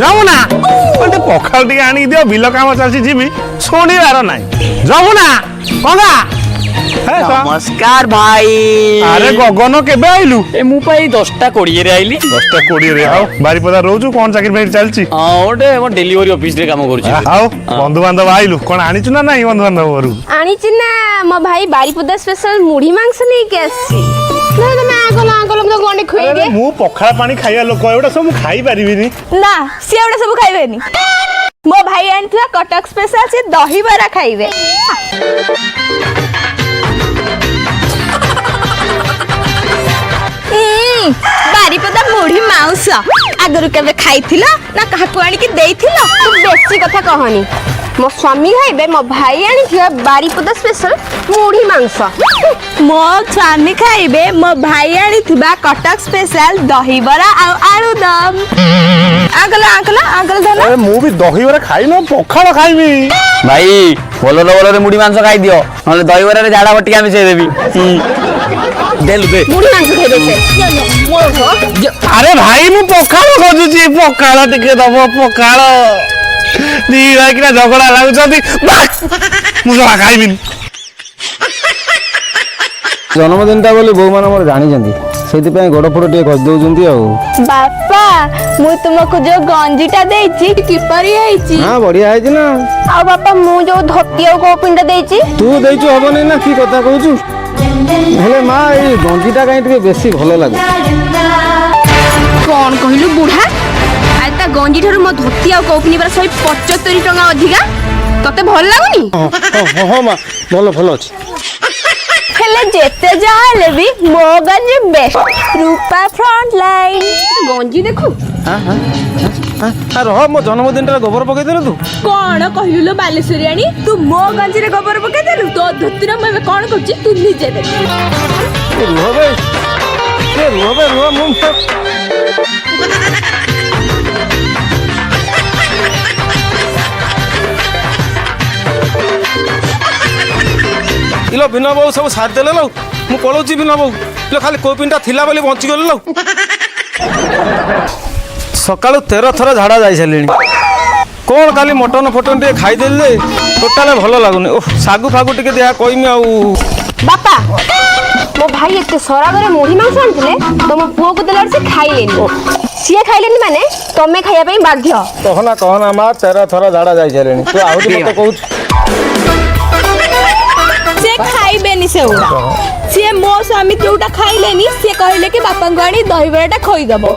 ଯମୁନା ମତେ ପଖାଳ ଟିକେ ଆଣିକି ଦିଅ ବିଲ କାମ ଚାଲିଛି ଯିବି ଶୁଣିବାର ନାହିଁ ଯମୁନା କଙ୍ଗା नमस्कार भाई। अरे गगन केबे आइलु ए मु पाई 10टा 20 रे आइली 10टा 20 रे आओ बारीपदा रहउछु कोन चाकरी में चलची हां ओटे मो डिलीवरी ऑफिस रे काम करूची आओ बंधु बांधव आइलु कोन आनिचु ना नहीं बंधु बांधव वरु आनिची ना मो भाई बारीपदा स्पेशल मुढ़ी मांस नहीं के आसी ना मैं आगल हम तो गोंडे खुई दे मु पखाळ पानी खाइया लोक एटा सब मु खाई परिबिनी ना से एटा सब खाइबेनी मो भाई आनथिला कटक स्पेशल से दही बरा खाइबे बारीपदा मुढ़ी मांस आगरु केबे खाइथिला ना काहाकु आनी कि देइथिला तू बेसी कथा कहनी मो स्वामी खाइबे मो भाई आनिथिला बारीपदा स्पेशल मुढ़ी मांस मो स्वामी खाइबे मो भाई आनिथिबा कटक स्पेशल दही बरा आ आलू दम आगल धन अरे मु भी दही बरा खाइ न पखाळ खाइबी भाई बोलो रे मुड़ी मांस खाई दियो नले दही बरा रे झाड़ा बटिया मिसे देबी देलु दे मुढ़ी मांस खाइबे से अरे भाई मु पखाळ खोजुची पखाळ टिके दबो पखाळ नी राकिना झगड़ा लागुचंती मु जमा खाइबिनी जन्मदिनटा बोली बो मान मोर जानि जंदी सेति पे गोड़ फोड़ टे कस दउजंती आ बापा मु तुमको जो गंजीटा देइची किपरि आइची हां बढ़िया आइची ना आ बापा मु जो धोती को पिंड देइची तू देइछु हबनी ना की कथा कहूछु हेले मां ए गंजीटा काई टे बेसी भलो लागे कौन कहिलु बुढ़ा आ ता गंजी ठारू मो धोती को पिनी पर 175 टका अधिका तते भल लागुनी हां मां भलो भलो अछि हेले जेते जाले भी मो गंजी बेस्ट रूपा फ्रंट लाइन गंजी देखो हां हां अरे हो मो जन्मदिन रे गोबर पकई देलु तू कौन कहिलु लो बालेश्वरियानी तू मो गंजी रे गोबर पके देलु तो धोती रे मैं कौन करछि तू निजे देख रुह बे मु इलो बिना बाबू सब साथ देले लो मु पळौची बिना बाबू इलो खाली कोपिनटा थिला बोली बंची गेल लो सकाळु 13 थरा झाडा जाई छलेनी कोन खाली मटन फटन टे खाई देल जे टोटल भलो लागुनी ओह सागु फागु टिके देहा कोइमी आउ बापा मो भाई एते सरागरे मुढ़ी मांस आनथिले तो मो पुओ को देलार से खाइलेनी सिए खाइलेनी माने तमे खाइया पई बाध्य कहना मा 13 थरा झाडा जाई छलेनी तू आउदी मते कहू से खाइबेनी से उडा से मो स्वामी जोटा खाइलेनी से कहले कि बापा गाणी दही बराटा खोई दबो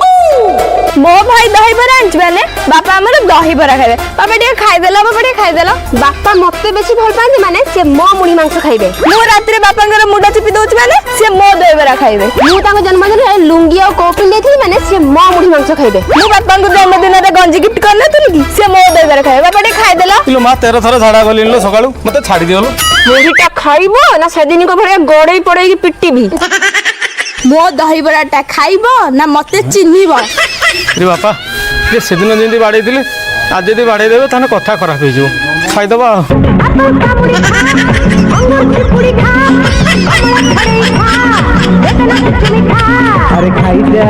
मो भाई दही बरा आनछबेले बापा हमर दही बरा खाइबे बापा टे खाइ देला बापा मते बेसी भल पांदी माने से मो मुढ़ी मांस खाइबे मो रात्रे बापांगर मुडा चिपी दोछ माने से मो दही बरा खाइबे मु ताको जन्मदिन रे लुंगी और कोपिन देथि माने से मो मुढ़ी मांस खाइबे मु बापा को जन्मदिन रे गंजी गिफ्ट करना तुनी की से मो दही बरा खाइबे बापा टे खाइ देला इलो मा 13 थरा झाडा गलिन लो सकाळु मते छाडी दियोलो मुढ़ीटा खाइबो ना सेदिन को भरे गोड़ई पड़ई की पिट्टी भी मो दही बराटा खाइबो ना मते चिन्हिबो रे बापा जे सेदिन जेंदी बाडै दिले आज जदी बाडै देबे ताने कथा खराब हे जो खाइ दबा अरे खाई जा